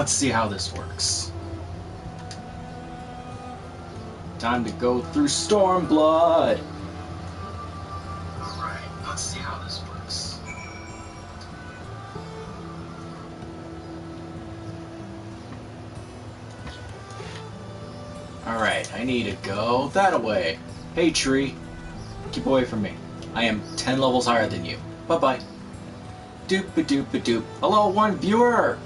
let's see how this works. Time to go through Stormblood. Alright, let's see how this works. Alright, I need to go that way. Hey tree, keep away from me. I am 10 levels higher than you. Bye-bye. Doop-a-doop-a-doop. Hello, one viewer!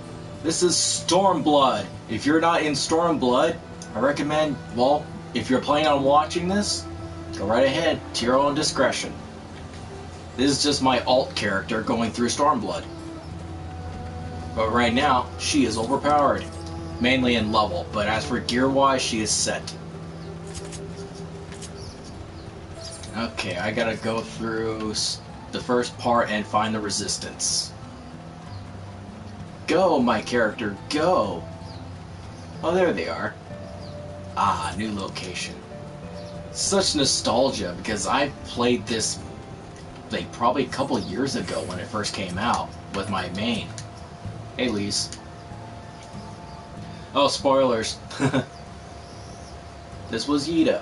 This is Stormblood. If you're not in Stormblood, I recommend, well, if you're planning on watching this, go right ahead, to your own discretion. This is just my alt character going through Stormblood. But right now, she is overpowered. Mainly in level, but as for gear-wise, she is set. Okay, I gotta go through the first part and find the resistance. Go, my character, go! Oh, there they are. Ah, new location. Such nostalgia, because I played this like probably a couple years ago when it first came out with my main. Hey, Lise. Oh, spoilers. This was Yida.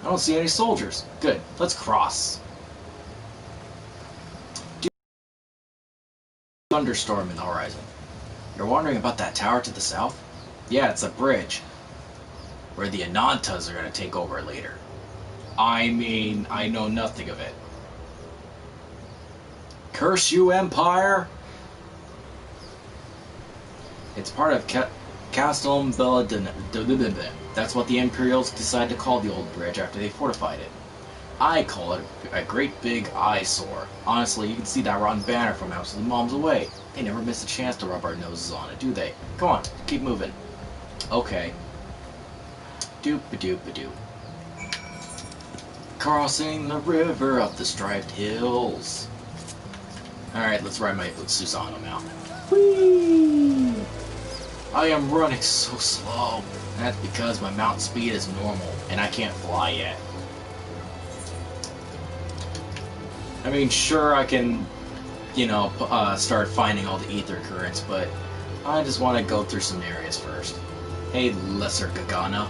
I don't see any soldiers. Good. Let's cross. Thunderstorm in the horizon. You're wondering about that tower to the south? Yeah, it's a bridge. Where the Anantas are going to take over later. I mean, I know nothing of it. Curse you, Empire! It's part of Castelbella. That's what the Imperials decided to call the old bridge after they fortified it. I call it a great big eyesore. Honestly, you can see that rotten banner from absolute miles away. They never miss a chance to rub our noses on it, do they? Come on, keep moving. Okay. Doop-a-doop-a-doop. Crossing the river up the striped hills. Alright, let's ride my Susano now. Whee! I am running so slow. That's because my mount speed is normal, and I can't fly yet. I mean, sure, I can, you know, start finding all the ether currents, but I just want to go through some areas first. Hey, Lesser Gagana.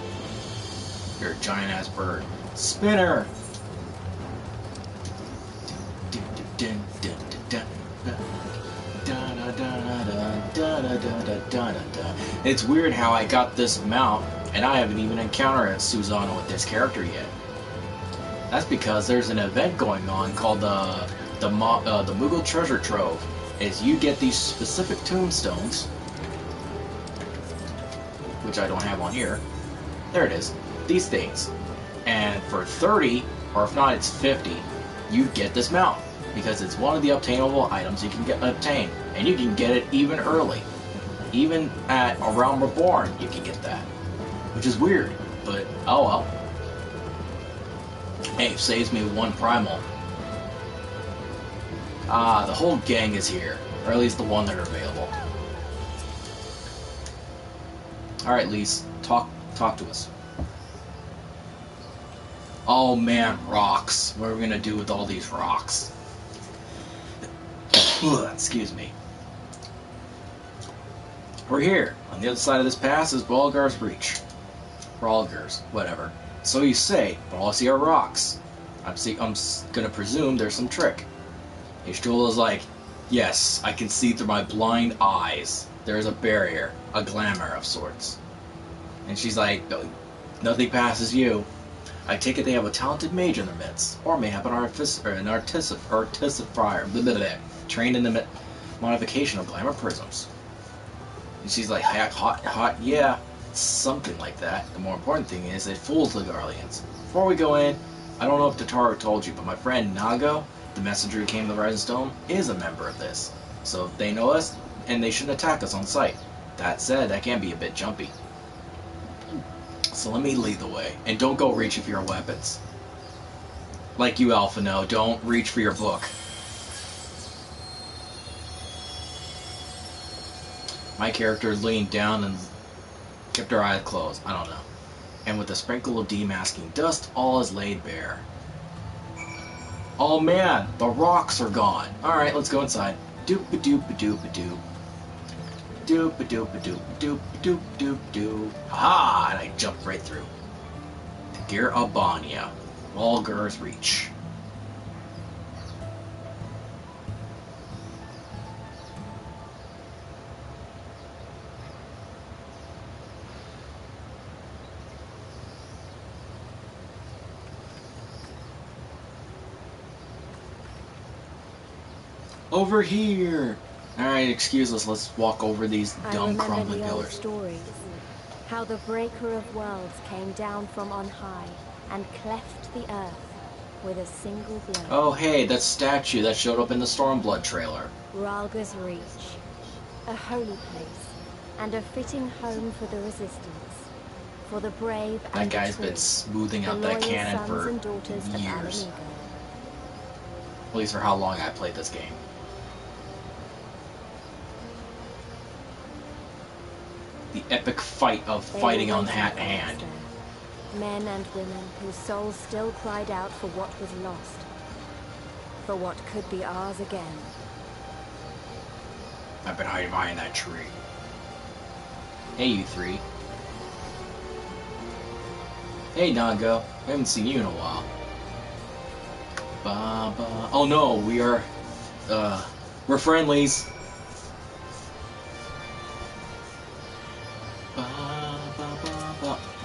You're a giant-ass bird. Spinner! It's weird how I got this mount, and I haven't even encountered Susano with this character yet. That's because there's an event going on called the Moogle Treasure Trove. Is you get these specific tombstones, which I don't have on here. There it is. These things. And for 30, or if not it's 50, you get this mount. Because it's one of the obtainable items you can obtain. And you can get it even early. Even at A Realm Reborn, you can get that. Which is weird, but oh well. Hey, saves me one primal. Ah, the whole gang is here. Or at least the one that are available. Alright, Lise, talk to us. Oh man, rocks. What are we gonna do with all these rocks? Excuse me. We're here. On the other side of this pass is Balgar's Breach. Balgar's, whatever. So you say, but all I see are rocks. I'm gonna presume there's some trick. H2O is like, yes, I can see through my blind eyes. There's a barrier, a glamour of sorts. And she's like, nothing passes you. I take it they have a talented mage in their midst, or may have an artificer, trained in the modification of glamour prisms. And she's like, hot, yeah, something like that. The more important thing is, it fools the Garleans. Before we go in, I don't know if Tataru told you, but my friend Nago, the messenger who came to the Rising Stone, is a member of this. So they know us, and they shouldn't attack us on sight. That said, that can be a bit jumpy. So let me lead the way, and don't go reaching for your weapons. Like you, Alphino, don't reach for your book. My character leaned down and kept her eyes closed. I don't know. And with a sprinkle of demasking dust, all is laid bare. Oh man, the rocks are gone. Alright, let's go inside. Doop-a-doop-a-doop-a-doop. Doop-a-doop-a-doop-a-doop-a-doop-doop-doop. Ha! And I jumped right through. Gear Albania. Walger's Reach. Over here! Alright, excuse us, let's walk over these dumb crumbling pillars. Stories. How the breaker of worlds came down from on high and cleft the earth with a single blow. Oh hey, that statue that showed up in the Stormblood trailer. Ralga's Reach. A holy place and a fitting home for the resistance. For the brave and that guy's been smoothing out that cannon for years. At least for how long I played this game. The epic fight of fighting on that hand. Men and women whose souls still cried out for what was lost. For what could be ours again. I've been hiding behind that tree. Hey, you three. Hey, Nango. I haven't seen you in a while. Ba-ba. Oh no, we're friendlies.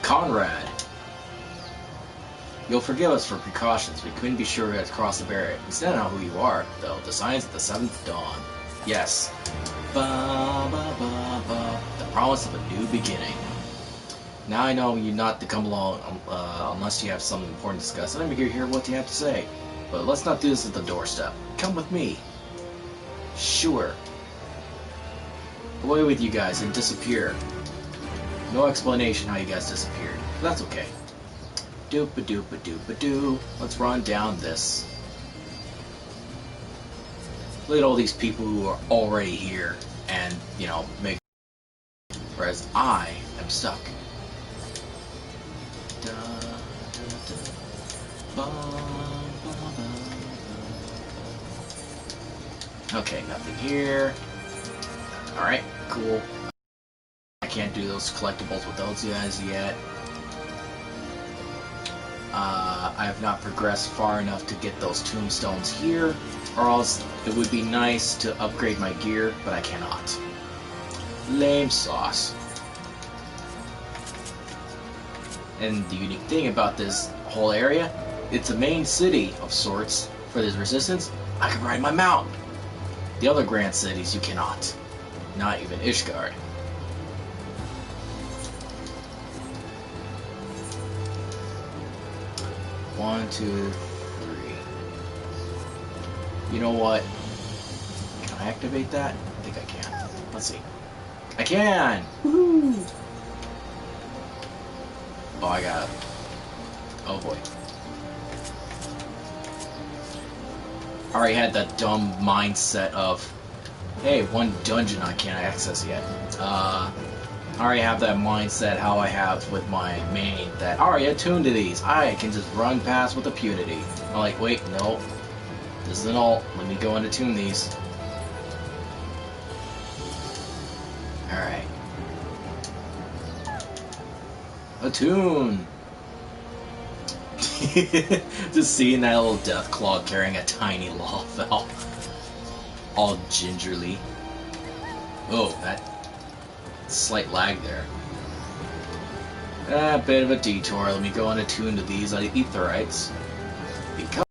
Conrad. You'll forgive us for precautions. We couldn't be sure we had to cross the barrier. We still don't know who you are, though. The signs of the seventh dawn. Yes. Ba, ba, ba, ba. The promise of a new beginning. Now I know you're not to come along unless you have something important to discuss. I'm eager to hear what you have to say. But let's not do this at the doorstep. Come with me. Sure. Away with you guys and disappear. No explanation how you guys disappeared. But that's okay. Doop-a-doop-a-doop-a-doo. Let's run down this. Look at all these people who are already here and, you know, make... Whereas I am stuck. Da, da, da. Ba, ba, ba, ba. Okay, nothing here. Alright, cool. I can't do those collectibles with those guys yet. I have not progressed far enough to get those tombstones here, or else it would be nice to upgrade my gear, but I cannot. Lame sauce. And the unique thing about this whole area, it's a main city of sorts for this resistance. I can ride my mount. The other grand cities you cannot. Not even Ishgard. One, two, three. You know what? Can I activate that? I think I can. Let's see. I can! Woohoo! Oh, I got it. Oh boy. I already had that dumb mindset of, hey, one dungeon I can't access yet. I already have that mindset how I have with my main, that I already attuned to these. I can just run past with impunity. I'm like, wait, no. This is an alt. Let me go and attune these. Alright. Attune! Just seeing that little death claw carrying a tiny Lawfell. All gingerly. Oh, that slight lag there. A bit of a detour. Let me go and attune to these Aetherites. Because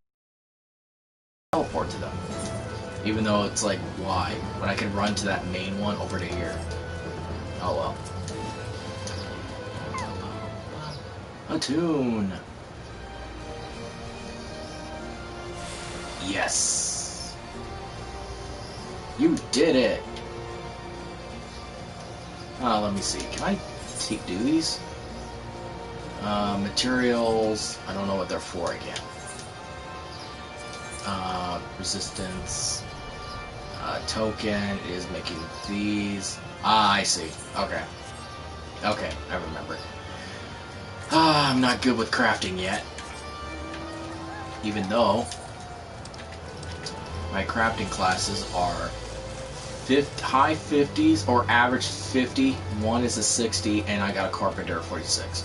teleport to them. Even though it's like, why? When I can run to that main one over to here. Oh well. Attune. Yes. You did it. Let me see. Can I do these? Materials. I don't know what they're for again. Resistance. Token is making these. Ah, I see. Okay. Okay, I remember. I'm not good with crafting yet. Even though My crafting classes are high 50s or average 50. One is a 60, and I got a carpenter 46.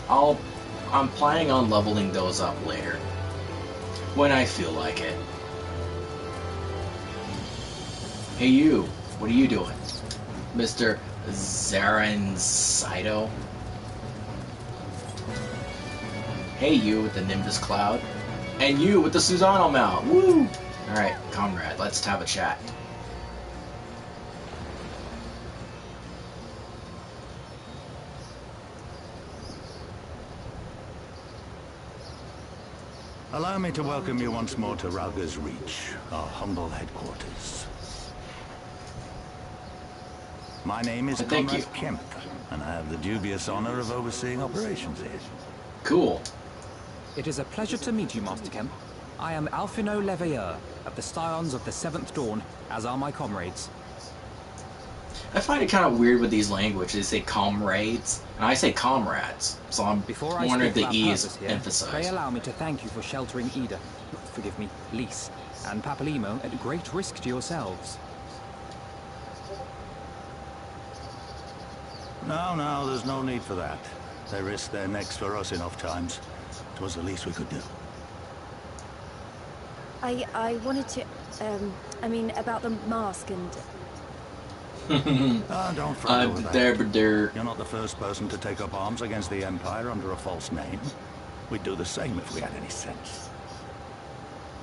I'm planning on leveling those up later when I feel like it. Hey you, what are you doing? Mr. Zaransaito? Hey you with the Nimbus Cloud. And you with the Susano mount. Woo! Alright, comrade, let's have a chat. Allow me to welcome you once more to Rauga's Reach, our humble headquarters. My name is Comrade Kemp, and I have the dubious honor of overseeing operations here. Cool. It is a pleasure to meet you, Master Kemp. I am Alphino Leveilleur, of the Scions of the Seventh Dawn, as are my comrades. I find it kind of weird with these languages. They say comrades, and I say comrades. So I'm wondering if the E is emphasized. Pray allow me to thank you for sheltering Ida, forgive me, Lys, and Papalimo at great risk to yourselves. No, there's no need for that. They risked their necks for us enough times. It was the least we could do. I wanted to, I mean, about the mask and... Don't fret over that. You're not the first person to take up arms against the Empire under a false name. We'd do the same if we had any sense.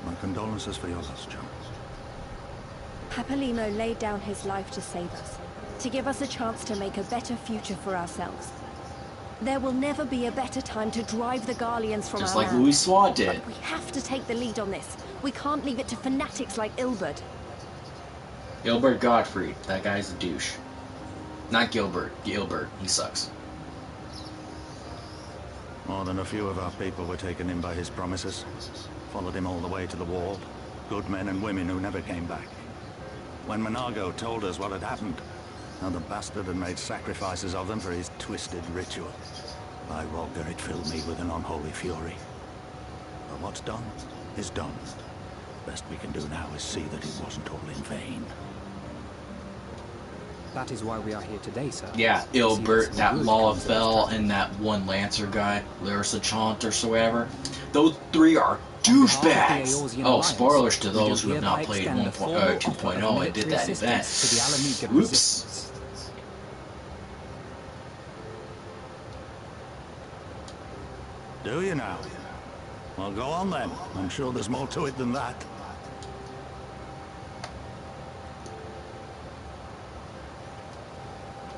My condolences for your loss, John. Papalimo laid down his life to save us, to give us a chance to make a better future for ourselves. There will never be a better time to drive the Garleans from just our like land. Louis Swat did. But we have to take the lead on this. We can't leave it to fanatics like Ilbert. Gilbert Gottfried. That guy's a douche. Not Gilbert. Gilbert. He sucks. More than a few of our people were taken in by his promises. Followed him all the way to the wall. Good men and women who never came back. When Monago told us what had happened, how the bastard had made sacrifices of them for his twisted ritual, by Walker it filled me with an unholy fury. But what's done is done. Best we can do now is see that it wasn't all in vain. That is why we are here today, sir. Yeah, Ilbert, that Lalafell, and that one Lancer guy, Larissa Chant or so ever. Those three are douchebags! Oh, spoilers to those who have not played 2.0 and did that event. Oops. Do you now? Well, go on then. I'm sure there's more to it than that.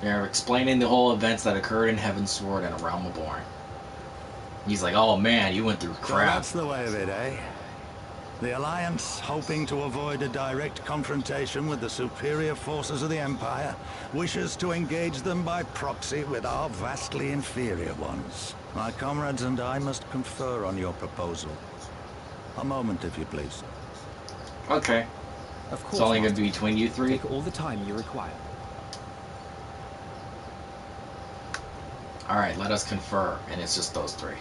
They're explaining the whole events that occurred in Heaven's Sword and Realm of Born. He's like, oh man, you went through crap. So that's the way of it, eh? The Alliance, hoping to avoid a direct confrontation with the superior forces of the Empire, wishes to engage them by proxy with our vastly inferior ones. My comrades and I must confer on your proposal. A moment, if you please. Okay. Of course, it's only going Master. to be between you three? Take all the time you require. Alright, let us confer, and it's just those three.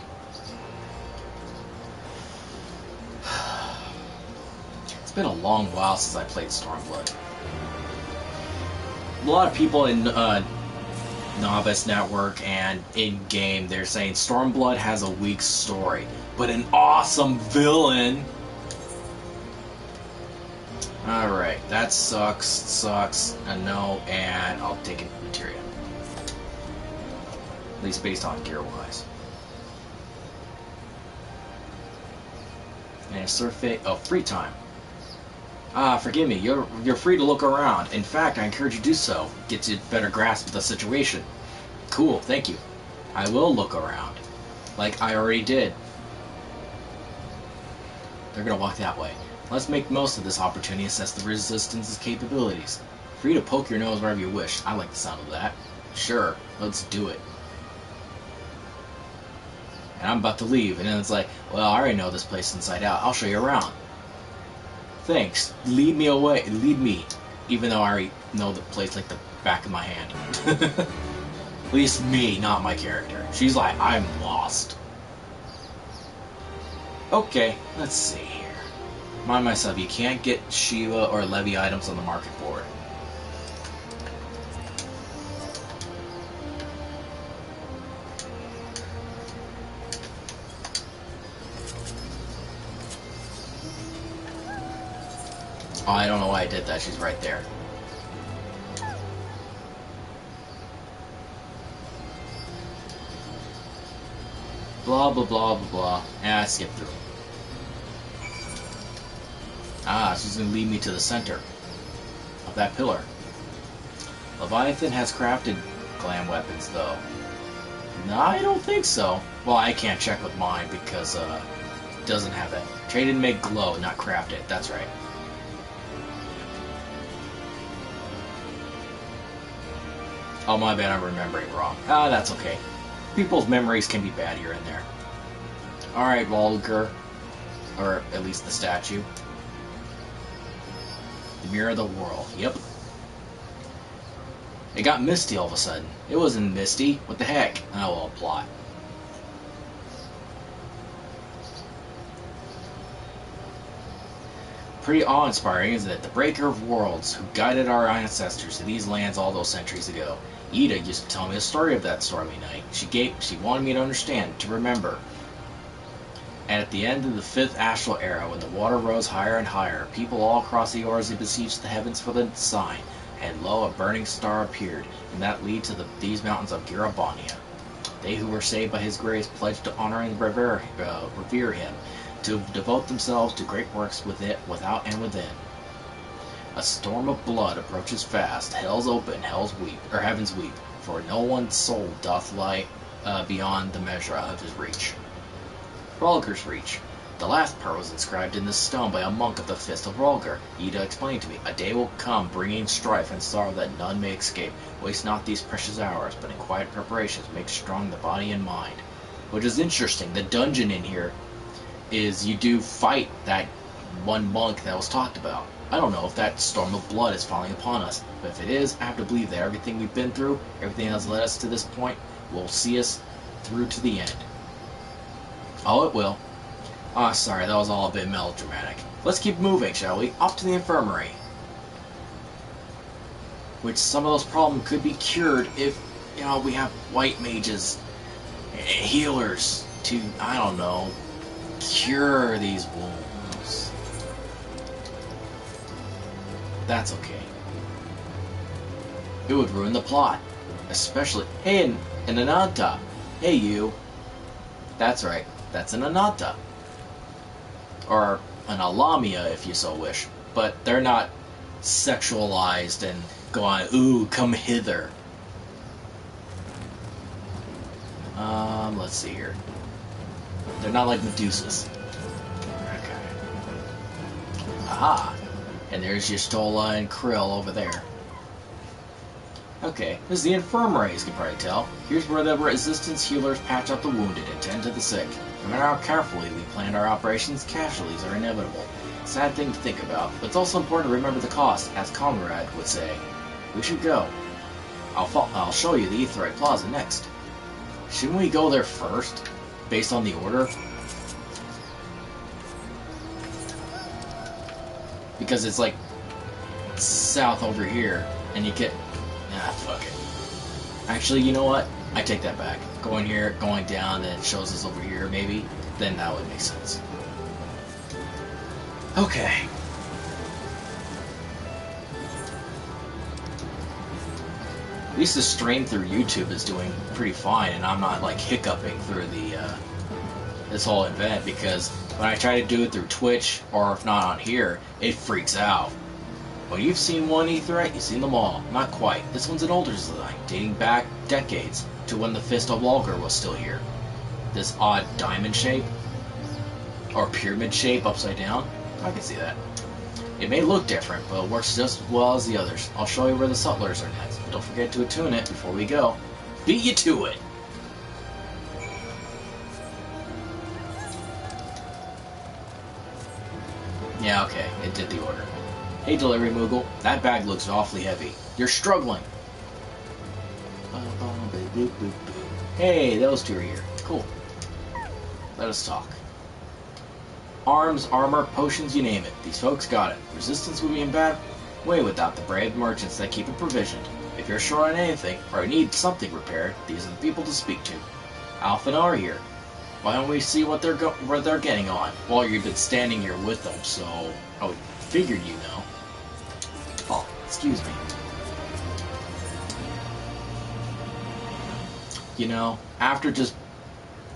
It's been a long while since I played Stormblood. A lot of people in Novice Network and in-game, they're saying Stormblood has a weak story, but an awesome villain! Alright, that sucks, a no, and I'll take it materia. At least based on gear-wise. And survey. Oh, free time. Ah, forgive me. You're free to look around. In fact, I encourage you to do so. Gets you a better grasp of the situation. Cool. Thank you. I will look around, like I already did. They're gonna walk that way. Let's make most of this opportunity. Assess the Resistance's capabilities. Free to poke your nose wherever you wish. I like the sound of that. Sure. Let's do it. And I'm about to leave, and then it's like, well, I already know this place inside out. I'll show you around. Thanks. Lead me away. Lead me. Even though I already know the place like the back of my hand. At least me, not my character. She's like, I'm lost. Okay, let's see here. Remind myself, you can't get Shiva or Levy items on the market board. Oh, I don't know why I did that. She's right there. Blah, blah, blah, blah, blah. And I skipped through. Ah, she's going to lead me to the center of that pillar. Leviathan has crafted glam weapons, though. No, I don't think so. Well, I can't check with mine because it doesn't have that. Traded make glow, not craft it. That's right. Oh, my bad, I'm remembering wrong. Ah, that's okay. People's memories can be bad here and there. Alright, Volger. Or at least the statue. The mirror of the world. Yep. It got misty all of a sudden. It wasn't misty. What the heck? Oh, well, plot. Pretty awe-inspiring, isn't it? The Breaker of Worlds, who guided our ancestors to these lands all those centuries ago. Ida used to tell me the story of that stormy night. She wanted me to understand, to remember. And at the end of the 5th astral era, when the water rose higher and higher, people all across the Orzi besieged the heavens for the sign, and lo, a burning star appeared, and that lead to these mountains of Girabania. They who were saved by his grace pledged to honor and revere him, to devote themselves to great works without and within. A storm of blood approaches fast. Hell's open, heavens weep, for no one's soul doth lie beyond the measure of his reach. Rolger's reach. The last part was inscribed in this stone by a monk of the Fist of Rolger. Ida explained to me, a day will come bringing strife and sorrow that none may escape. Waste not these precious hours, but in quiet preparations make strong the body and mind. Which is interesting. The dungeon in here is you do fight that one monk that was talked about. I don't know if that storm of blood is falling upon us, but if it is, I have to believe that everything we've been through, everything that's led us to this point, will see us through to the end. Oh, it will. Ah, sorry, that was all a bit melodramatic. Let's keep moving, shall we? Up to the infirmary. Which some of those problems could be cured if, we have white mages, healers to, I don't know, cure these wounds. That's okay. It would ruin the plot. Especially... Hey, an Ananta. Hey, you. That's right. That's an Ananta. Or an Alamia, if you so wish. But they're not sexualized and go on, ooh, come hither. Let's see here. They're not like Medusas. Okay. Aha! And there's Yestola and Krill over there. Okay, this is the infirmary, as you can probably tell. Here's where the resistance healers patch up the wounded and tend to the sick. No matter how carefully we planned our operations, casualties are inevitable. Sad thing to think about, but it's also important to remember the cost, as Conrad would say. We should go. I'll show you the Aetheryte Plaza next. Shouldn't we go there first, based on the order? Because it's like south over here, and you get... Ah, fuck it. Actually, you know what? I take that back. Going here, going down, then it shows us over here, maybe. Then that would make sense. Okay. At least the stream through YouTube is doing pretty fine, and I'm not like hiccuping through the this whole event, because when I try to do it through Twitch, or if not on here, it freaks out. Well, you've seen one Aetheryte, you've seen them all. Not quite. This one's an older design, dating back decades to when the Fist of Walger was still here. This odd diamond shape, or pyramid shape upside down, I can see that. It may look different, but it works just as well as the others. I'll show you where the sutlers are next, but don't forget to attune it before we go. Beat you to it! Yeah, okay, it did the order. Hey, Delivery Moogle, that bag looks awfully heavy. You're struggling. Hey, those two are here. Cool. Let us talk. Arms, armor, potions, you name it. These folks got it. Resistance would be in bad way without the brave merchants that keep it provisioned. If you're short on anything, or need something repaired, these are the people to speak to. Alpha and R here. Why don't we see what they're getting on? Well, you've been standing here with them, so I would figured you know. Oh, excuse me. You know, after just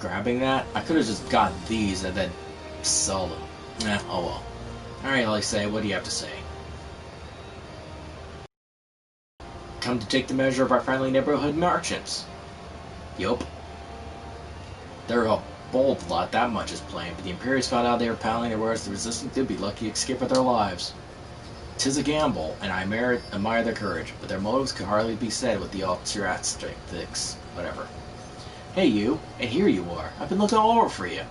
grabbing that, I could have just got these and then sell them. Oh well. Alright, like I say, what do you have to say? Come to take the measure of our friendly neighborhood merchants. Yup. They're a bold lot, that much is plain, but the Imperials found out they were paddling their wares. The resistance could be lucky to escape with their lives. 'Tis a gamble, and I admire their courage, but their motives could hardly be said with the altruistics. Whatever. Hey you, and here you are. I've been looking all over for you.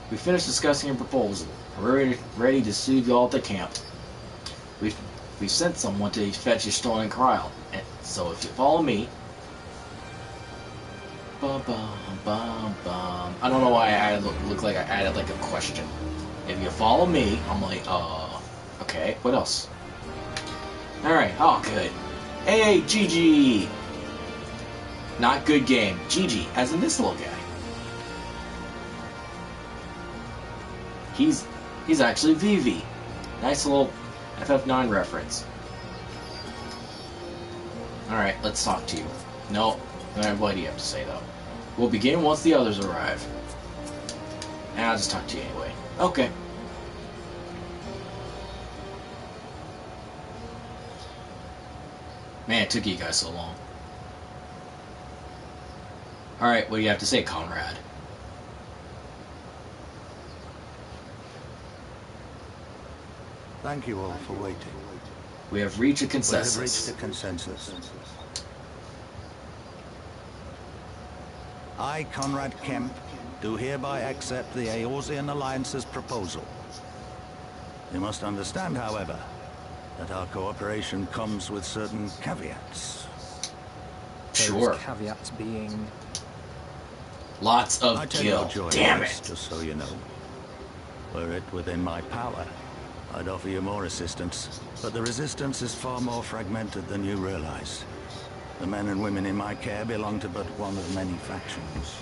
We finished discussing your proposal. We're ready to soothe you all at the camp. We've sent someone to fetch your stolen cryle, and so if you follow me... Bum, bum, bum, bum. I don't know why I look like I added like a question. If you follow me, I'm like, okay, what else? Alright, oh good. Hey, GG! Not good game. GG, as in this little guy. He's actually VV. Nice little FF9 reference. Alright, let's talk to you. No, what do you have to say though? We'll begin once the others arrive. And I'll just talk to you anyway. Okay. Man, it took you guys so long. Alright, what do you have to say, Conrad? Thank you all for waiting. We have reached a consensus. We have reached a consensus. I, Conrad Kemp, do hereby accept the Eorzean Alliance's proposal. You must understand, however, that our cooperation comes with certain caveats. Sure. Those caveats being... Lots of I take kill. no joy Damn in it! this, just so you know. Were it within my power, I'd offer you more assistance, but the resistance is far more fragmented than you realize. The men and women in my care belong to but one of many factions.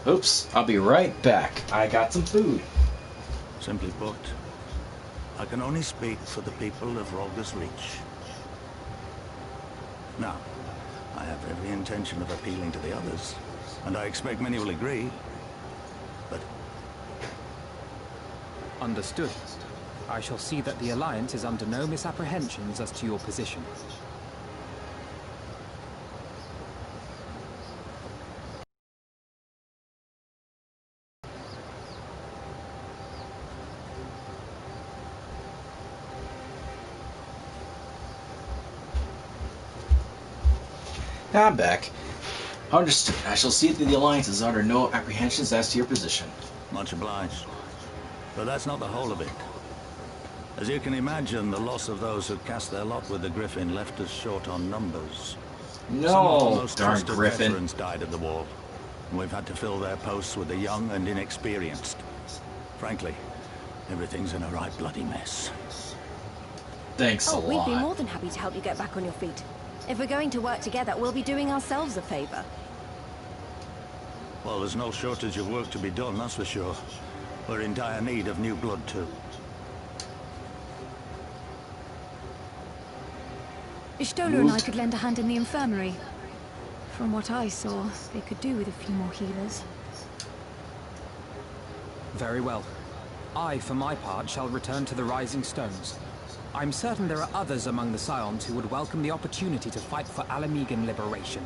Oops, I'll be right back. I got some food. Simply put, I can only speak for the people of Rolga's Reach. Now, I have every intention of appealing to the others, and I expect many will agree, but... Understood. I shall see that the Alliance is under no misapprehensions as to your position. I'm back. Understood. I shall see that the Alliance is under no apprehensions as to your position. Much obliged. But that's not the whole of it. As you can imagine, the loss of those who cast their lot with the Griffin left us short on numbers. Some of our No, most darn trusted Griffin. veterans died at the wall, and we've had to fill their posts with the young and inexperienced. Frankly, everything's in a right bloody mess. Thanks a Oh, we'd be lot. more than happy to help you get back on your feet. If we're going to work together, we'll be doing ourselves a favor. Well, there's no shortage of work to be done, that's for sure. We're in dire need of new blood, too. Ishtola and I could lend a hand in the infirmary. From what I saw, they could do with a few more healers. Very well. I, for my part, shall return to the Rising Stones. I'm certain there are others among the Scions who would welcome the opportunity to fight for Alamegan liberation.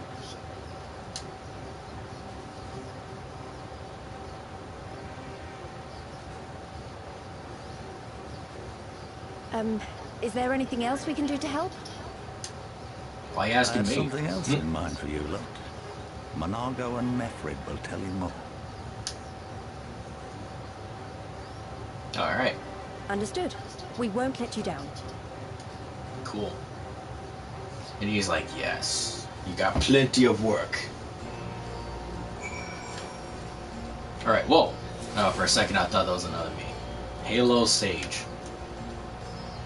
Is there anything else we can do to help? Why are you I asking have me? something else in mind for you, lot. Monargo and Mefrid will tell you more. Alright, Understood. We won't let you down. cool. And he's like, yes, you got plenty of work. Alright, whoa. Oh, for a second I thought that was another me. Halo Sage.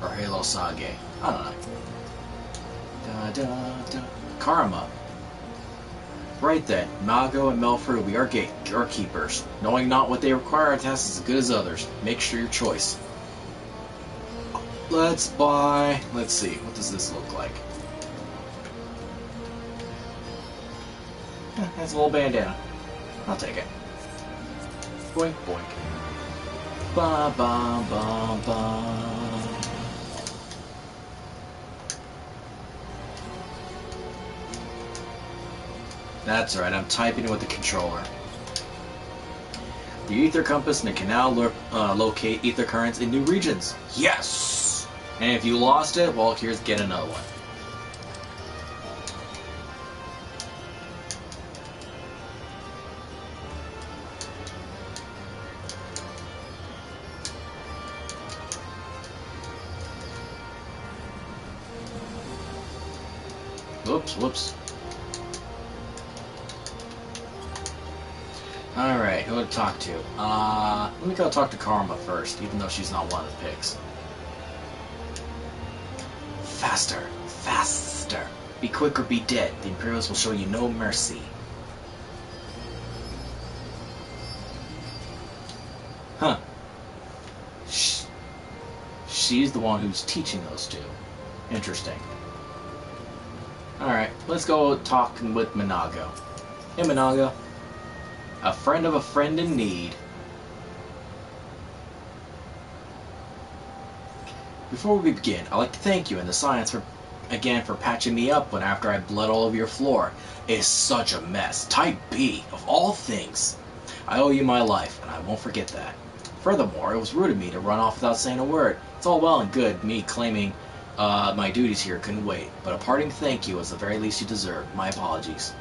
Or Halo Sage. I don't know. Karma. Right then, Mago and Melford will be our gatekeepers. Knowing not what they require, our task is as good as others. Make sure your choice. Let's buy... Let's see, what does this look like? That's a little bandana. I'll take it. Boink, boink. Ba ba ba ba. That's right, I'm typing with the controller. The ether compass can now locate ether currents in new regions. Yes! And if you lost it, well, here's get another one. Whoops, whoops. Alright, who to talk to? Let me go talk to Karma first, even though she's not one of the picks. Faster! Faster! Be quick or be dead. The Imperials will show you no mercy. Huh. She's the one who's teaching those two. Interesting. Alright, let's go talking with Minago. Hey, Minago. A friend of a friend in need. Before we begin, I'd like to thank you and the Science for patching me up when after I bled all over your floor. It is such a mess. Type B, of all things. I owe you my life, and I won't forget that. Furthermore, it was rude of me to run off without saying a word. It's all well and good, me claiming my duties here couldn't wait, but a parting thank you is the very least you deserve. My apologies.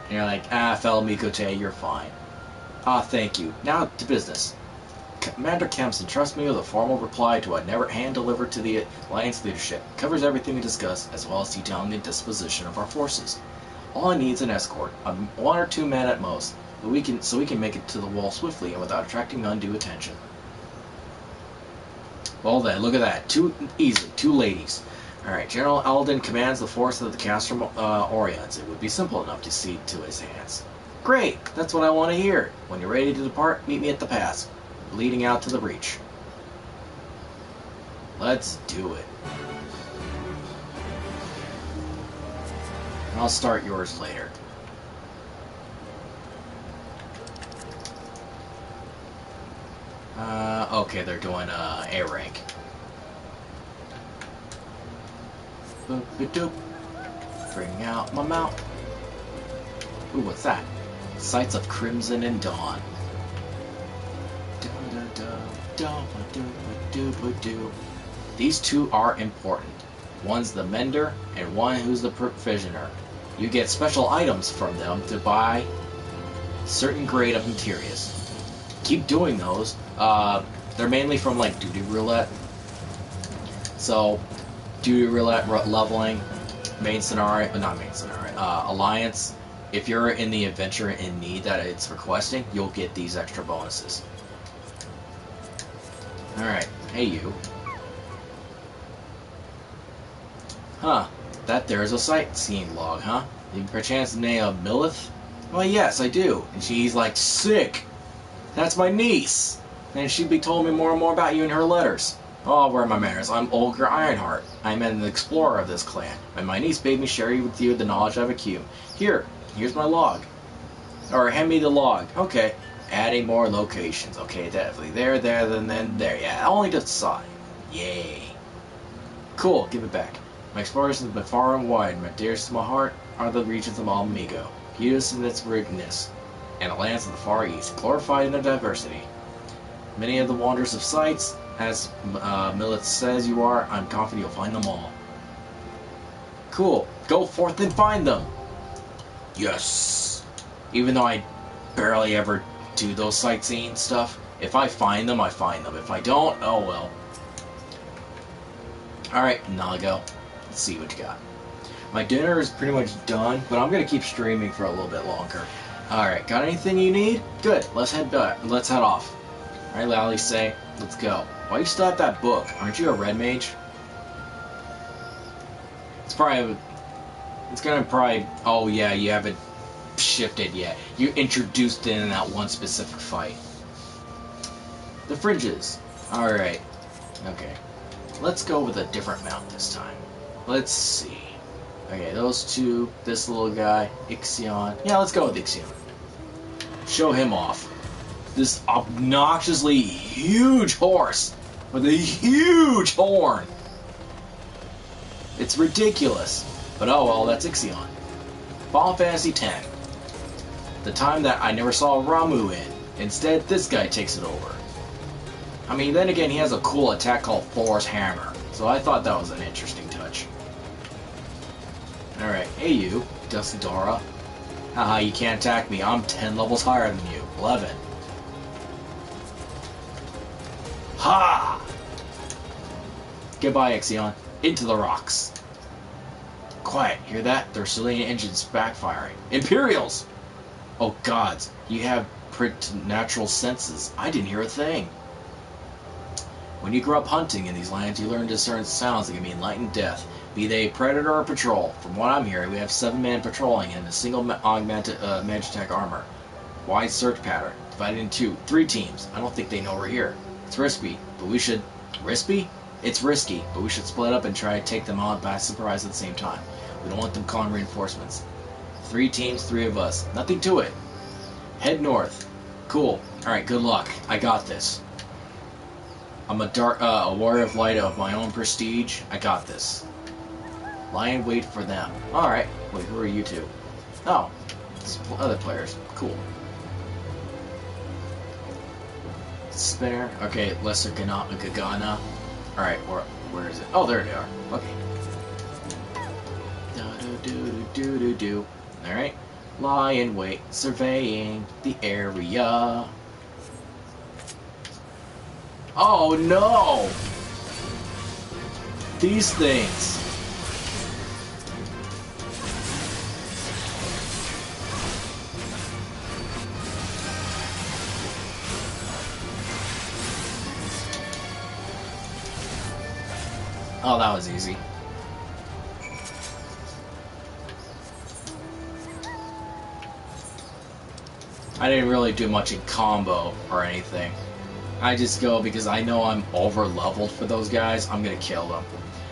And you're like, fellow Mikote, you're fine. Thank you. Now to business. Commander Kempson trusts me with a formal reply to a never hand-delivered to the Alliance leadership. Covers everything we discussed, as well as detailing the disposition of our forces. All I need is an escort, 1 or 2 men at most, so we can make it to the wall swiftly and without attracting undue attention. Well then, look at that. Two ladies. Alright, General Eldon commands the force of the Castrum Orions. It would be simple enough to cede to his hands. Great! That's what I want to hear. When you're ready to depart, meet me at the pass, leading out to the breach. Let's do it. I'll start yours later. Okay, they're doing A rank. Boop-a-doop. Bring out my mount. Ooh, what's that? Sights of Crimson and Dawn. These two are important. One's the Mender, and one who's the Provisioner. You get special items from them to buy certain grade of materials. Keep doing those. They're mainly from like Duty Roulette. So, Duty Roulette leveling, main scenario, not main scenario, Alliance. If you're in the adventure in need that it's requesting, you'll get these extra bonuses. Alright, hey you. Huh, that there's a sightseeing log, huh? You perchance the name of Millith? Well, yes, I do. And she's like, sick! That's my niece! And she'd be told me more and more about you in her letters. Oh, where are my manners? I'm Olger Ironheart. I'm an explorer of this clan, and my niece bade me share with you the knowledge I've accrued. Here's my log. Or hand me the log. Okay. Adding more locations. Okay, definitely. There, then there. Yeah, only to the side. Yay. Cool, give it back. My explorations have been far and wide. My dearest to my heart are the regions of Alamigo, beauteous in its richness, and the lands of the Far East, glorified in their diversity. Many of the wonders of sights, as Millith says you are, I'm confident you'll find them all. Cool. Go forth and find them! Yes! Even though I barely ever do those sightseeing stuff, if I find them, I find them. If I don't, oh well. Alright, Nago. Let's see what you got. My dinner is pretty much done, but I'm going to keep streaming for a little bit longer. Alright, got anything you need? Good. Let's head back. Let's head off. Alright, Lally, say, let's go. Why you still have that book? Aren't you a red mage? It's gonna probably, oh yeah, you haven't shifted yet. You introduced it in that one specific fight. The fringes. Alright. Okay. Let's go with a different mount this time. Let's see. Okay, those two, this little guy, Ixion. Yeah, let's go with Ixion. Show him off. This obnoxiously huge horse with a huge horn. It's ridiculous. But oh well, that's Ixion. Final Fantasy X. The time that I never saw Ramu in. Instead, this guy takes it over. I mean, then again, he has a cool attack called Thor's Hammer. So I thought that was an interesting touch. Alright, hey you, Dustadora. Haha, you can't attack me. I'm 10 levels higher than you. 11. Ha! Goodbye, Ixion. Into the rocks. Quiet, hear that? Their Celine engines backfiring. Imperials! Oh gods, you have preternatural senses. I didn't hear a thing. When you grow up hunting in these lands, you learn to discern sounds that can mean light and death, be they predator or patrol. From what I'm hearing, we have 7 men patrolling in a single augmented Magitech armor. Wide search pattern, divided into 3 teams. I don't think they know we're here. It's risky, but we should... Risky? It's risky, but we should split up and try to take them on by surprise at the same time. We don't want them calling reinforcements. 3 teams, 3 of us. Nothing to it. Head north. Cool. Alright, good luck. I got this. I'm a warrior of light of my own prestige. I got this. Lie in wait for them. Alright. Wait, who are you two? Oh. It's other players. Cool. Spinner. Okay, Lesser Gagana. Alright, where is it? Oh, there they are. Okay. Do-do-do-do-do-do. Alright. Lie in wait, surveying the area. Oh no! These things. Oh, that was easy. I didn't really do much in combo or anything. I just go because I know I'm over-leveled for those guys. I'm gonna kill them.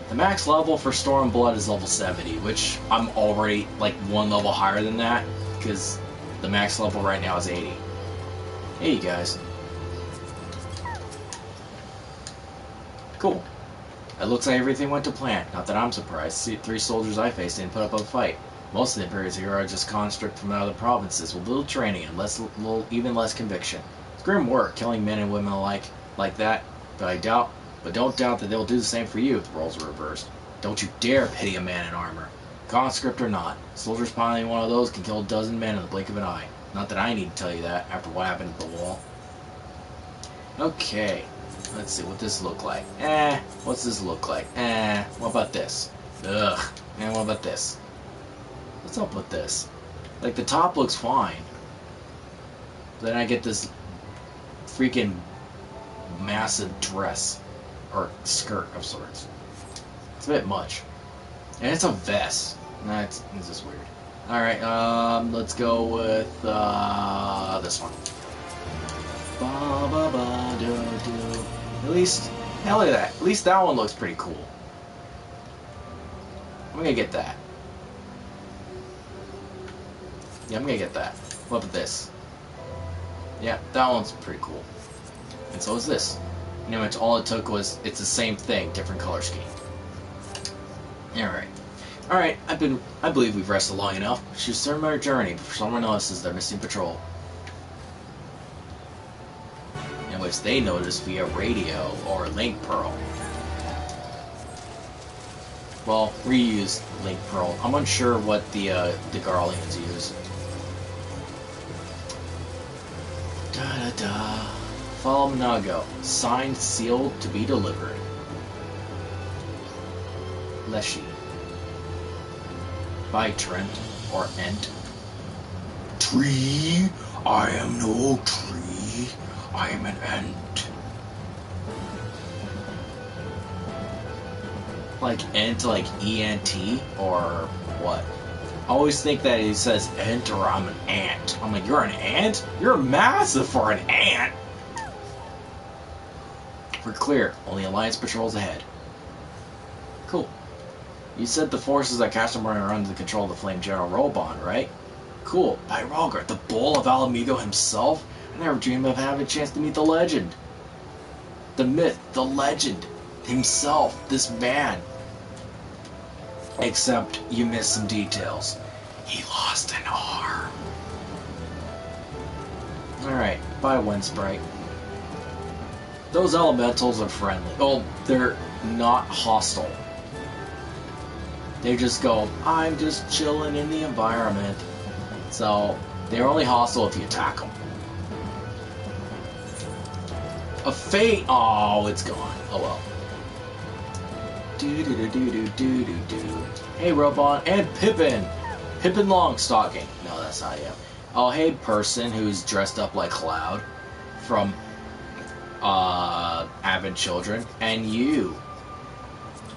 The max level for Stormblood is level 70, which I'm already like 1 level higher than that because the max level right now is 80. Hey, you guys. Cool. It looks like everything went to plan. Not that I'm surprised. The 3 soldiers I faced didn't put up a fight. Most of the Imperials here are just construct from other provinces with little training and even less conviction. It's grim work, killing men and women alike like that, but don't doubt that they'll do the same for you if the roles are reversed. Don't you dare pity a man in armor. Conscript or not, soldiers piloting one of those can kill a dozen men in the blink of an eye. Not that I need to tell you that after what happened at the wall. Okay, let's see what this look like. What's this look like? What about this? Ugh. And what about this? What's up with this? Like, the top looks fine. Then I get this freaking massive dress. Or skirt of sorts. It's a bit much. And it's a vest. Nah, it's just weird. Alright, let's go with, this one. At least, hell, look at that. At least that one looks pretty cool. I'm gonna get that. Yeah, I'm gonna get that. What about this? Yeah, that one's pretty cool. And so is this. You know, all it took was, it's the same thing, different color scheme. Alright. Alright, I believe we've rested long enough. Should start our journey before someone notices they're missing patrol. In which they notice via radio or link pearl. Well, we use link pearl. I'm unsure what the Garleans use. Da-da-da. Follow Manago. Signed, sealed, to be delivered. Leshy. By Trent or Ent. Tree? I am no tree. I am an ant. Like ent, like E-N-T, or what? I always think that he says ent or I'm an ant. I'm like, you're an ant? You're massive for an ant! We're clear. Only Alliance patrols ahead. Cool. You said the forces that Castlemore are under the control of the Flame General Robon, right? Cool. By Rolgar, the Bull of Alamigo himself? I never dreamed of having a chance to meet the legend. The myth, the legend, himself, this man. Except you missed some details. He lost an arm. Alright, bye Windsprite. Those elementals are friendly. Oh, they're not hostile. They just go, I'm just chilling in the environment. So, they're only hostile if you attack them. A fate! Oh, it's gone. Oh well. Do-do-do-do-do-do-do. Hey, Robon. And Pippin! Pippin Longstocking. No, that's not him. Oh, hey, person who's dressed up like Cloud from Advent Children. And you.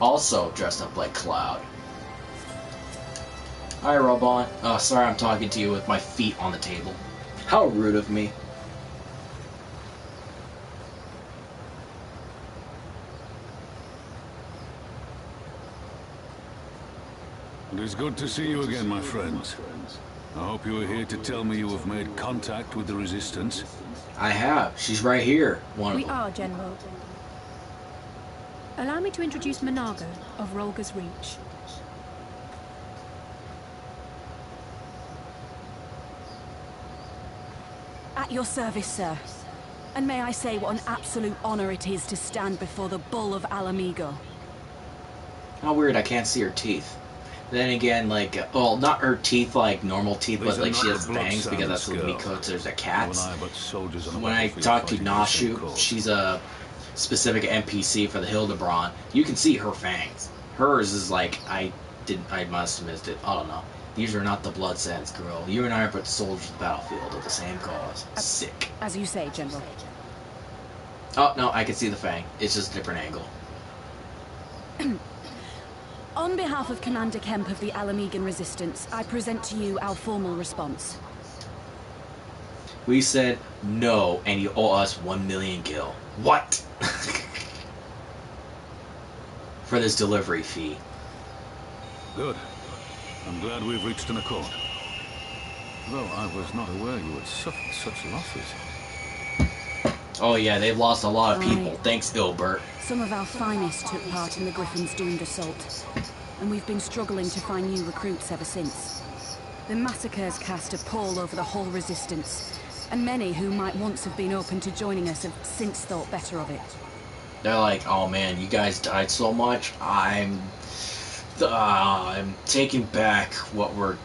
Also dressed up like Cloud. Hi, Robon. Oh, sorry I'm talking to you with my feet on the table. How rude of me. It is good to see you again, my friends. I hope you are here to tell me you have made contact with the Resistance. I have. She's right here. We are, General. Allow me to introduce Monago of Rolgar's Reach. At your service, sir. And may I say what an absolute honor it is to stand before the Bull of Alamigo. How weird, I can't see her teeth. Then again, like, well, not her teeth like normal teeth, but like she has fangs because that's what because they're cats. When I talk to Nashu, she's a specific NPC for the Hildebrand. You can see her fangs. Hers is like, I must have missed it. I don't know. These are not the Blood Sands, girl. You and I are but soldiers of the battlefield of the same cause. Sick. As you say, General. Oh, no, I can see the fang. It's just a different angle. On behalf of Commander Kemp of the Alamigan Resistance, I present to you our formal response. We said no, and you owe us 1 million gil. What? For this delivery fee. Good. I'm glad we've reached an accord. Though I was not aware you had suffered such losses. Oh yeah, they've lost a lot of people. Aye. Thanks, Ilbert. Some of our finest took part in the Griffin's doomed assault, and we've been struggling to find new recruits ever since. The massacres cast a pall over the whole Resistance, and many who might once have been open to joining us have since thought better of it. They're like, oh man, you guys died so much. I'm taking back what were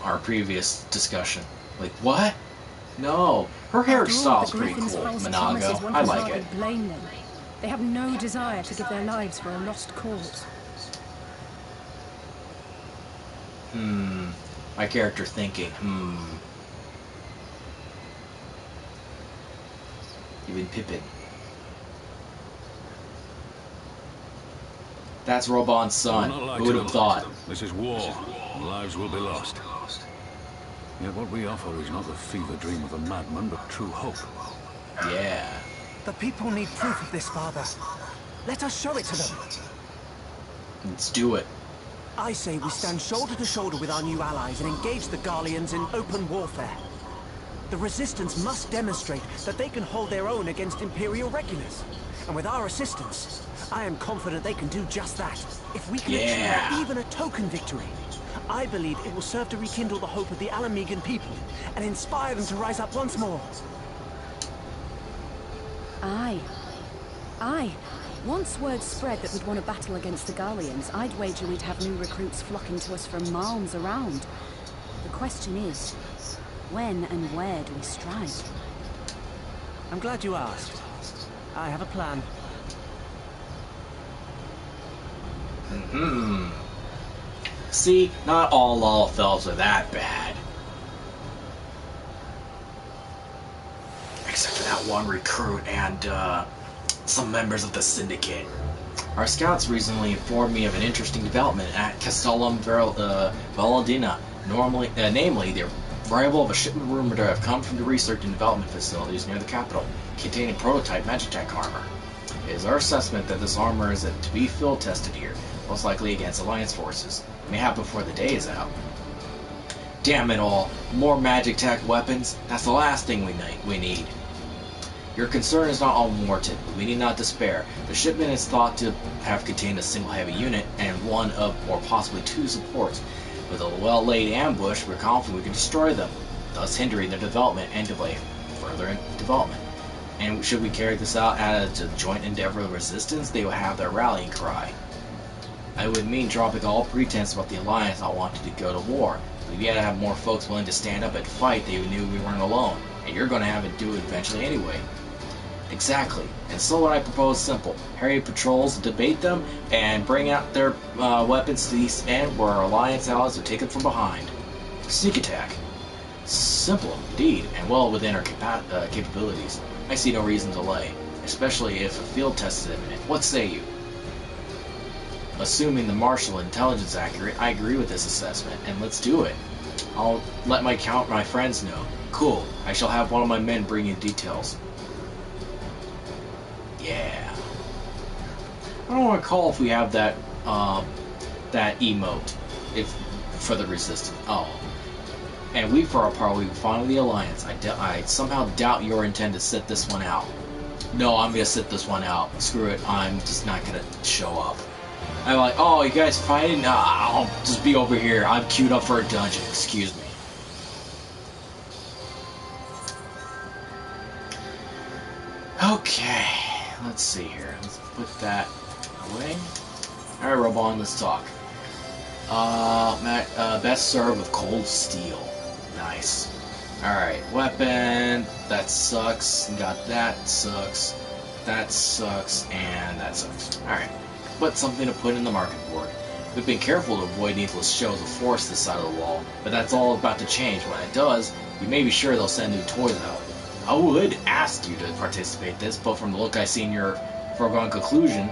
our previous discussion. Like, what? No, her hairstyle's pretty cool, Monago. I like it. Blame them. They have no desire to give their lives for a lost cause. My character thinking, Even Pippin. That's Robon's son. Who would have thought? This is war. Lives will be lost. Yet what we offer is not the fever dream of a madman, but true hope. Yeah. The people need proof of this, Father. Let us show it to them. Let's do it. I say we stand shoulder to shoulder with our new allies and engage the Garleans in open warfare. The Resistance must demonstrate that they can hold their own against Imperial regulars. And with our assistance, I am confident they can do just that. If we can achieve even a token victory, I believe it will serve to rekindle the hope of the Alamigan people and inspire them to rise up once more. Aye. Aye. Once word spread that we'd won a battle against the Garleans, I'd wager we'd have new recruits flocking to us from miles around. The question is, when and where do we strike? I'm glad you asked. I have a plan. See, not all Lalfels are that bad. Except for that one recruit and some members of the Syndicate. Our scouts recently informed me of an interesting development at Castellum Valadina. Namely, the arrival of a shipment rumored to have come from the research and development facilities near the capital, containing prototype Magitech armor. It is our assessment that this armor is to be field tested here, most likely against Alliance forces. It may happen before the day is out. Damn it all! More Magitech weapons? That's the last thing we need. Your concern is not unwarranted, but we need not despair. The shipment is thought to have contained a single heavy unit and one of, or possibly two supports. With a well-laid ambush, we're confident we can destroy them, thus hindering their development and delay further development. And should we carry this out as a joint endeavor of resistance, they will have their rallying cry. I would mean dropping all pretense about the Alliance not wanting to go to war. But we had to have more folks willing to stand up and fight. They knew we weren't alone, and you're going to have to do it eventually anyway. Exactly. And so what I propose is simple. Harry patrols, debate them, and bring out their weapons to the east end where our Alliance allies will take them from behind. Sneak attack. Simple indeed, and well within our capabilities. I see no reason to delay, especially if a field test is imminent. What say you? Assuming the martial intelligence is accurate, I agree with this assessment, and let's do it. I'll let my friends know. Cool. I shall have one of my men bring you details. Yeah. I don't recall if we have that that emote for the resistance. Oh. And we, for our part, we follow the Alliance. I somehow doubt your intent to sit this one out. No, I'm gonna sit this one out. Screw it. I'm just not gonna show up. I'm like, oh, you guys fighting? Nah, I'll just be over here. I'm queued up for a dungeon. Excuse me. Okay. Let's see here. Let's put that away. Alright, Robon, let's talk. Best served with cold steel. Nice. Alright, weapon. That sucks. Got that. Sucks. That sucks. And that sucks. Alright. But something to put in the market board. We've been careful to avoid needless shows of force this side of the wall, but that's all about to change. When it does, you may be sure they'll send new toys out. I would ask you to participate in this, but from the look I see in your foregone conclusion...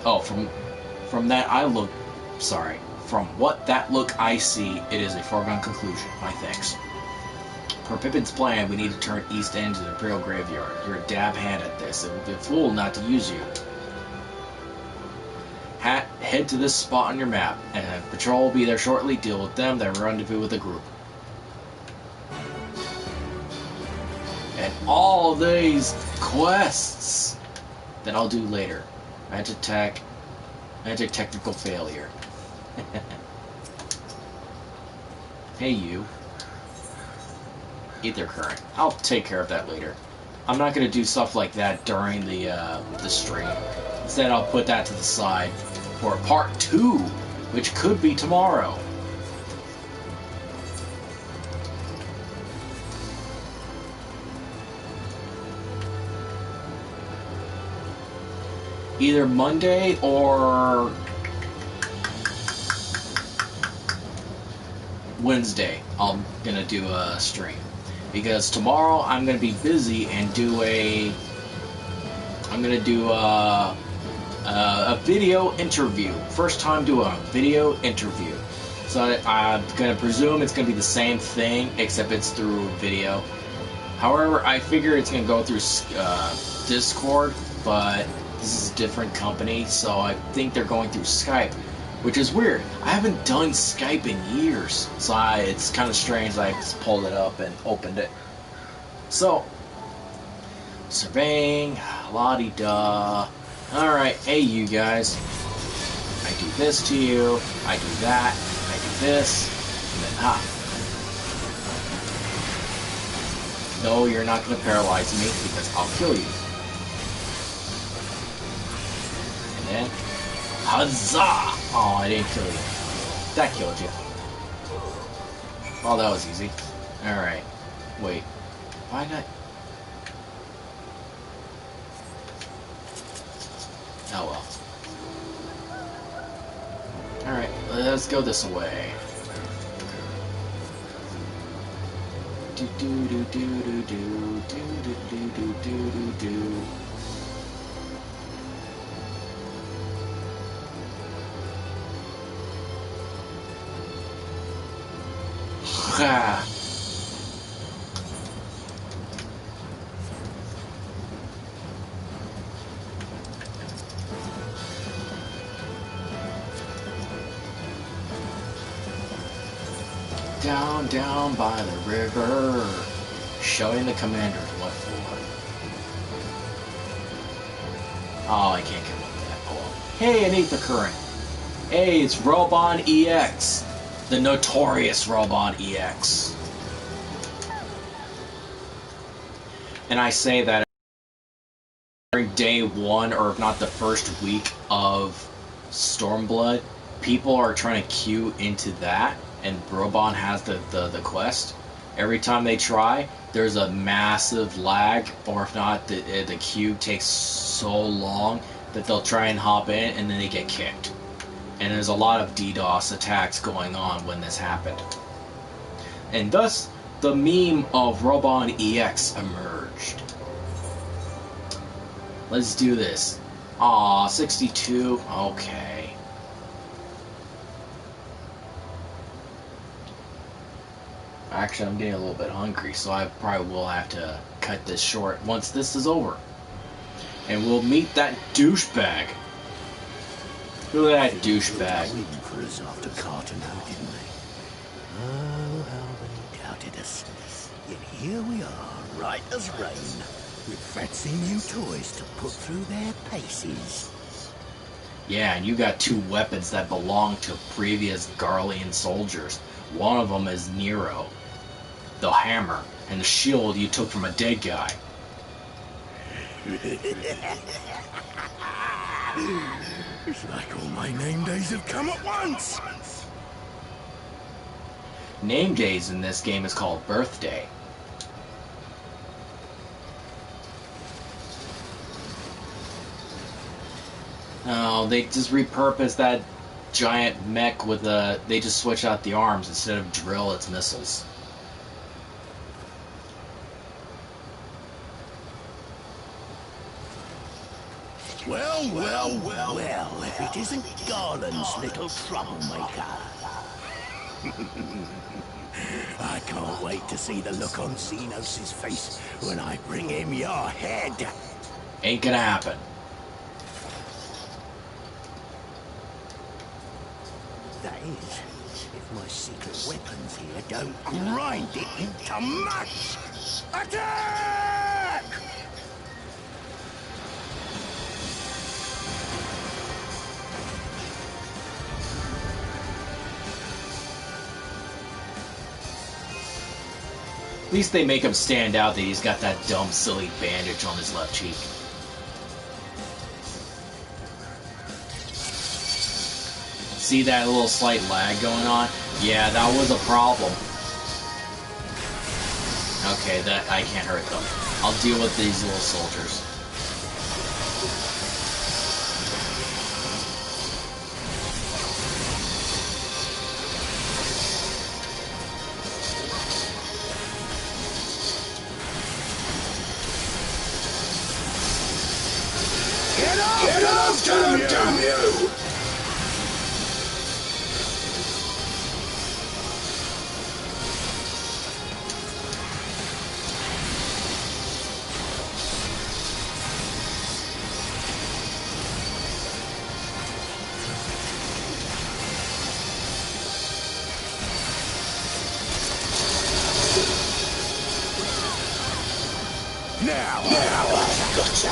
Oh, from that I look... Sorry. From what that look I see, it is a foregone conclusion. My thanks. Per Pippin's plan, we need to turn east end to the Imperial Graveyard. You're a dab hand at this. It would be a fool not to use you. Head to this spot on your map, and patrol will be there shortly. Deal with them, then rendezvous with the group. And all these quests that I'll do later. Magic technical failure. Hey you. Ether current. I'll take care of that later. I'm not gonna do stuff like that during the stream. Instead, I'll put that to the side for part 2, which could be tomorrow. Either Monday or Wednesday, I'm gonna do a stream. Because tomorrow I'm gonna be busy and I'm gonna do a video interview. First time doing a video interview. So I'm gonna presume it's gonna be the same thing, except it's through video. However, I figure it's gonna go through Discord, but this is a different company, so I think they're going through Skype, which is weird. I haven't done Skype in years, so it's kind of strange. I just pulled it up and opened it. So, surveying, la-di-da. Alright, hey you guys. I do this to you, I do that, I do this, and then ha. No, you're not going to paralyze me, because I'll kill you. And then, huzzah! Oh, I didn't kill you. That killed you. Oh, that was easy. Alright. Wait. Why not? Oh well. Alright, let's go this way. Do do do do do do do do do do do do. Ha! Down, down by the river, showing the commanders what for. Oh, I can't come up with that poem. Hey, it ain't the current. Hey, it's Robon EX. The notorious Robon EX. And I say that during day one, or if not the first week of Stormblood, people are trying to queue into that, and Robon has the quest. Every time they try, there's a massive lag, or if not, the queue takes so long that they'll try and hop in, and then they get kicked. And there's a lot of DDoS attacks going on when this happened. And thus, the meme of Robon EX emerged. Let's do this. Aw, 62. Okay. Actually, I'm getting a little bit hungry, so I probably will have to cut this short once this is over. And we'll meet that douchebag. Look at that douchebag. Waiting for us after Carter now, didn't they? Oh, how they doubted us. Yet here we are, right as rain, with fancy new toys to put through their paces. Yeah, and you got two weapons that belong to previous Garlean soldiers. One of them is Nero, the hammer, and the shield you took from a dead guy. It's like all my name days have come at once. Name days in this game is called birthday. No, they just repurposed that giant mech with a... They just switch out the arms. Instead of drill, it's missiles. Well, if it isn't Garland's little troublemaker. I can't wait to see the look on Xenos' face when I bring him your head. Ain't gonna happen. That is, if my secret weapons here don't grind it into mush. Attack! At least they make him stand out that he's got that dumb, silly bandage on his left cheek. See that little slight lag going on? Yeah, that was a problem. Okay, that I can't hurt them. I'll deal with these little soldiers. Get up, damn you! Now, gotcha.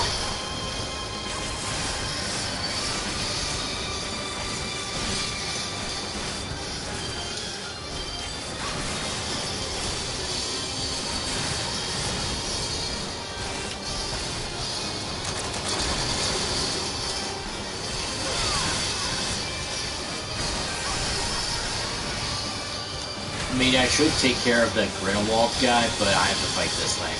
I mean, I should take care of the Grindelwald guy, but I have to fight this thing.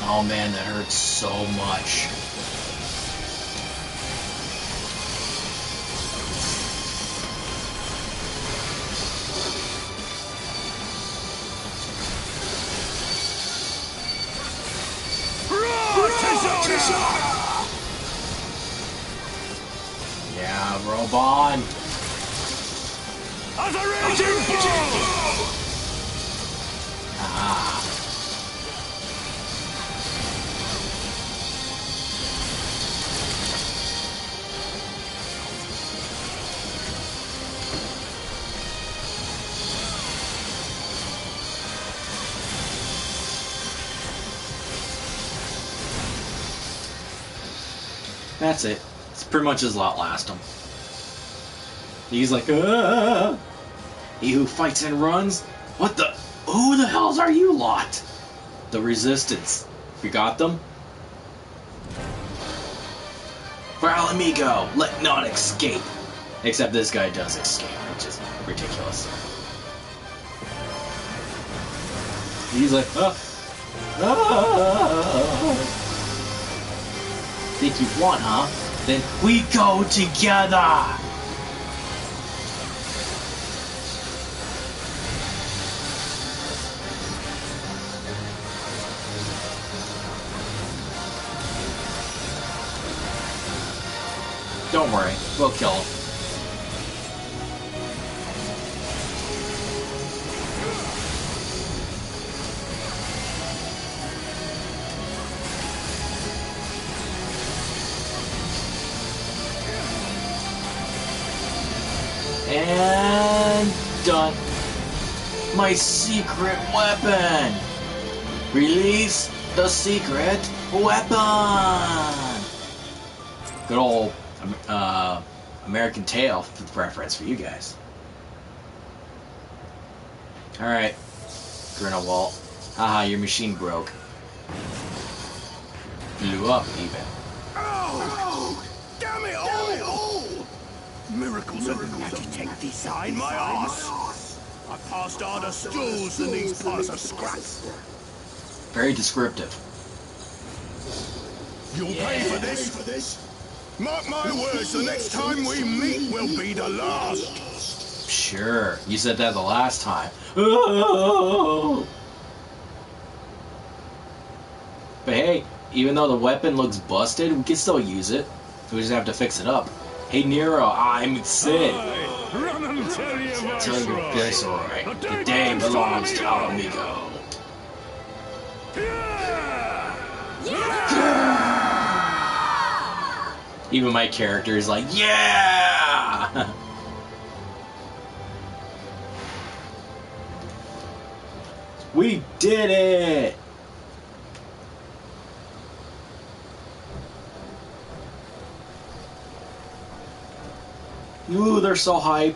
Oh man, that hurts so much. Yeah, Robon. Ah. That's it. It's pretty much his last him. He's like, ah! He who fights and runs? What the? Who the hells are you lot? The Resistance. You got them? For Alamigo, let none escape. Except this guy does escape, which is ridiculous. He's like, Think you won, huh? Then we go together! Don't worry, we'll kill him. And done. My secret weapon! Release the secret weapon! Good old American Tail reference for you guys. Alright. Grindelwald. Haha, your machine broke. Blew up, even. Oh! Damn it all! Miracles of magic design my arse! I passed harder stools than these piles of scrap. Very descriptive. You'll pay for this? Mark my words, the next time we meet will be the last. Sure, you said that the last time. Oh! But hey, even though the weapon looks busted, we can still use it. We just have to fix it up. Hey Nero, I'm Sid. Run and tell your Viceroy. The day belongs to Alamigo. Even my character is like, yeah! We did it! Ooh, they're so hyped.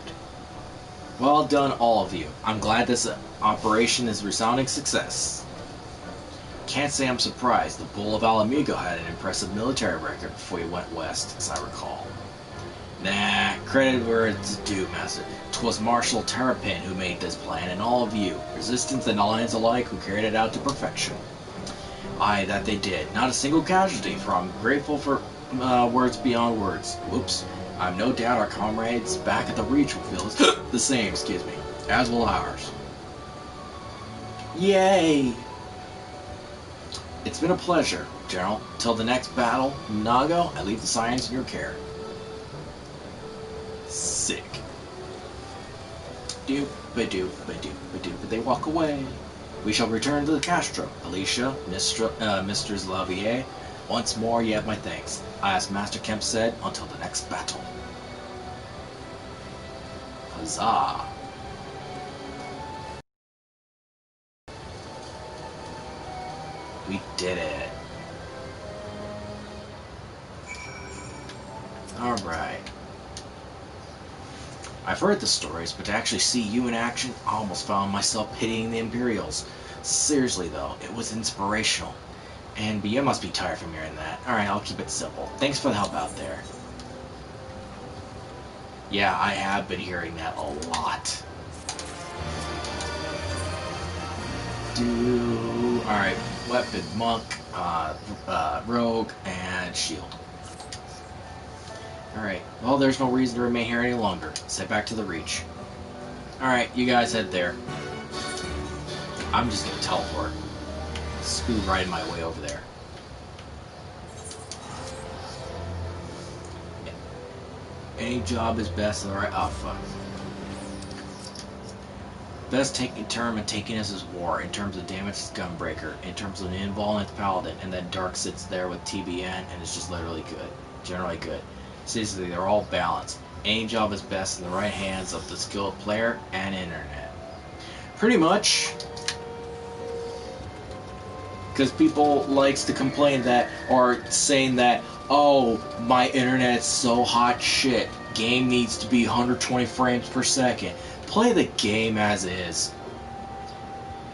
Well done, all of you. I'm glad this operation is a resounding success. Can't say I'm surprised. The Bull of Alamigo had an impressive military record before he went west, as I recall. Nah, credit where it's due, Master. 'Twas Marshal Terrapin who made this plan, and all of you, Resistance and Alliance alike, who carried it out to perfection. Aye, that they did. Not a single casualty, for I'm grateful for words beyond words. Whoops. I've no doubt our comrades back at the Reach will feel the same, excuse me, as will ours. Yay! It's been a pleasure, General. Till the next battle, Nago, I leave the science in your care. Sick. Doop, ba-doop, ba-doop, ba-doop, but they walk away. We shall return to the Castro. Alicia, Mr. Lavier, once more you have my thanks. As Master Kemp said, until the next battle. Huzzah! We did it. Alright. I've heard the stories, but to actually see you in action, I almost found myself pitying the Imperials. Seriously though, it was inspirational. And you must be tired from hearing that. Alright, I'll keep it simple. Thanks for the help out there. Yeah, I have been hearing that a lot. Alright, weapon, monk, rogue, and shield. Alright, well, there's no reason to remain here any longer. Let's head back to the Reach. Alright, you guys head there. I'm just gonna teleport. Scoot right in my way over there. Yeah. Any job is best in the right... Oh, fuck. Best term in taking us is war. In terms of damage, it's Gunbreaker. In terms of an invuln, it's Paladin. And then Dark sits there with TBN, and it's just literally good. Generally good. Seriously, they're all balanced. Any job is best in the right hands of the skilled player and internet. Pretty much. Because people likes to complain that, or saying that, oh, my internet's so hot shit. Game needs to be 120 frames per second. Play the game as is.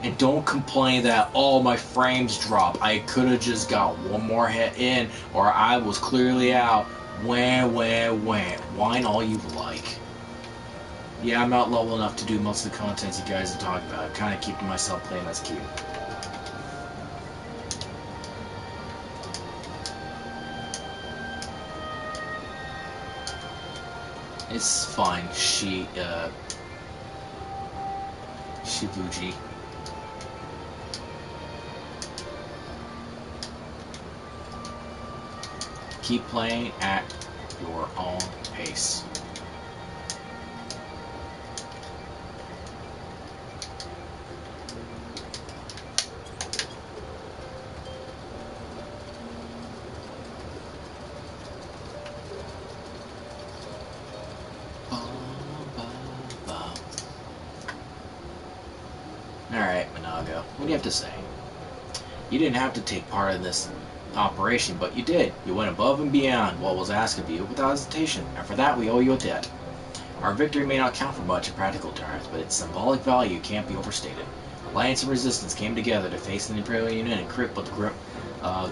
And don't complain that, oh, my frames drop. I could have just got one more hit in, or I was clearly out. Wah. Whine all you like. Yeah, I'm not level enough to do most of the contents you guys are talking about. I'm kind of keeping myself playing as cute. It's fine, Shibuji. Keep playing at your own pace. Alright, Minago, what do you have to say? You didn't have to take part in this operation, but you did. You went above and beyond what was asked of you without hesitation, and for that we owe you a debt. Our victory may not count for much in practical terms, but its symbolic value can't be overstated. Alliance and Resistance came together to face the Imperial Union and cripple the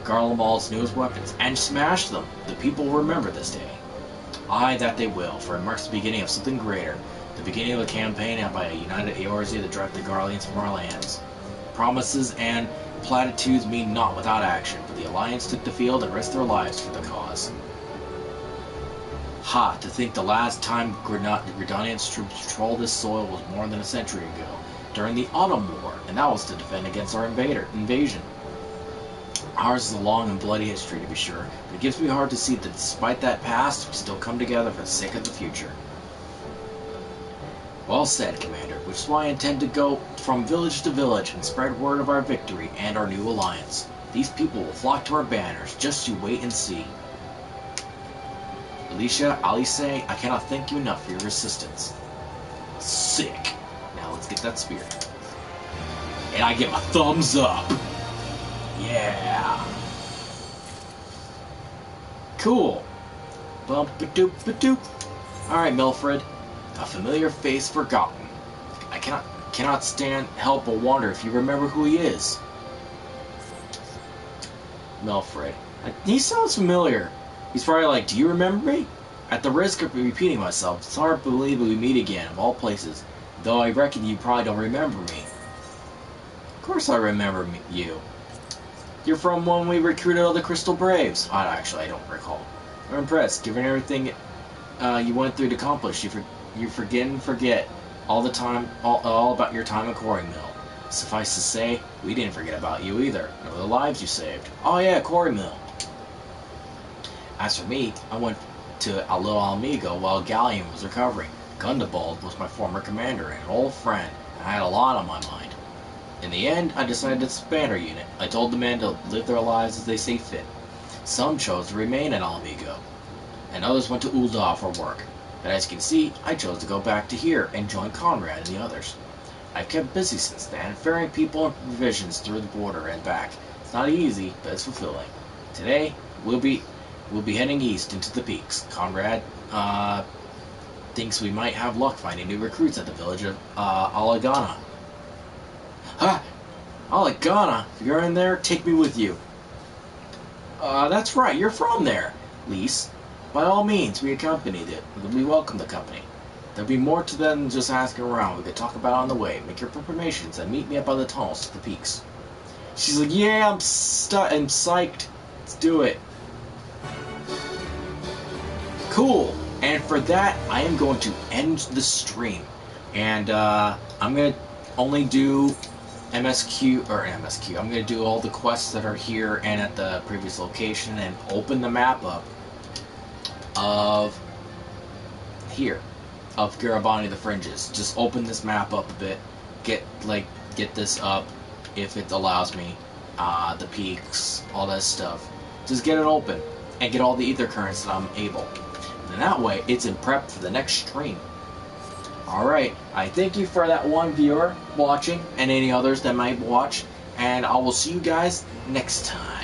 Garlemald's newest weapons, and smash them. The people will remember this day. Aye, that they will, for it marks the beginning of something greater. The beginning of a campaign by a united Eorzea to drive the Garleans from our lands. Promises and platitudes mean naught without action, but the Alliance took the field and risked their lives for the cause. Ha! To think the last time Gridanian's troops patrolled this soil was more than a century ago, during the Autumn War, and that was to defend against our invasion. Ours is a long and bloody history, to be sure, but it gives me heart to see that despite that past, we still come together for the sake of the future. Well said, Commander, which is why I intend to go from village to village and spread word of our victory and our new alliance. These people will flock to our banners, just you wait and see. Alicia, Alice, I cannot thank you enough for your assistance. Sick. Now let's get that spear. And I get my thumbs up. Yeah. Cool. Bump-a-doop-a-doop. Alright, Milfred. A familiar face forgotten. I cannot help but wonder if you remember who he is. Milfred. He sounds familiar. He's probably like, do you remember me? At the risk of repeating myself, it's hard to believe we meet again, of all places. Though I reckon you probably don't remember me. Of course I remember you. You're from when we recruited all the Crystal Braves. Actually, I don't recall. I'm impressed, given everything you went through to accomplish. You forget all the time, all about your time at Quarry Mill. Suffice to say, we didn't forget about you either, nor the lives you saved. Oh yeah, Quarry Mill. As for me, I went to Little Amigo while Galleon was recovering. Gundabald was my former commander and an old friend, and I had a lot on my mind. In the end, I decided to expand our unit. I told the men to live their lives as they see fit. Some chose to remain at Amigo, and others went to Ul'dah for work. But as you can see, I chose to go back to here and join Conrad and the others. I've kept busy since then, ferrying people and provisions through the border and back. It's not easy, but it's fulfilling. Today, we'll be heading east into the peaks. Conrad thinks we might have luck finding new recruits at the village of Alagana. Ha! Alagana! If you're in there, take me with you. That's right, you're from there, Lise. by all means, we accompanied it. We welcome the company. There'll be more to than just asking around. We could talk about it on the way. Make your preparations and meet me up on the tunnels to the peaks. She's like, yeah, I'm psyched. Let's do it. Cool. And for that, I am going to end the stream. And I'm going to only do MSQ. I'm going to do all the quests that are here and at the previous location and open the map up of here, of Garabani the Fringes. Just open this map up a bit, get this up if it allows me, the peaks, all that stuff. Just get it open and get all the ether currents that I'm able. And that way, it's in prep for the next stream. Alright, I thank you for that one viewer watching and any others that might watch, and I will see you guys next time.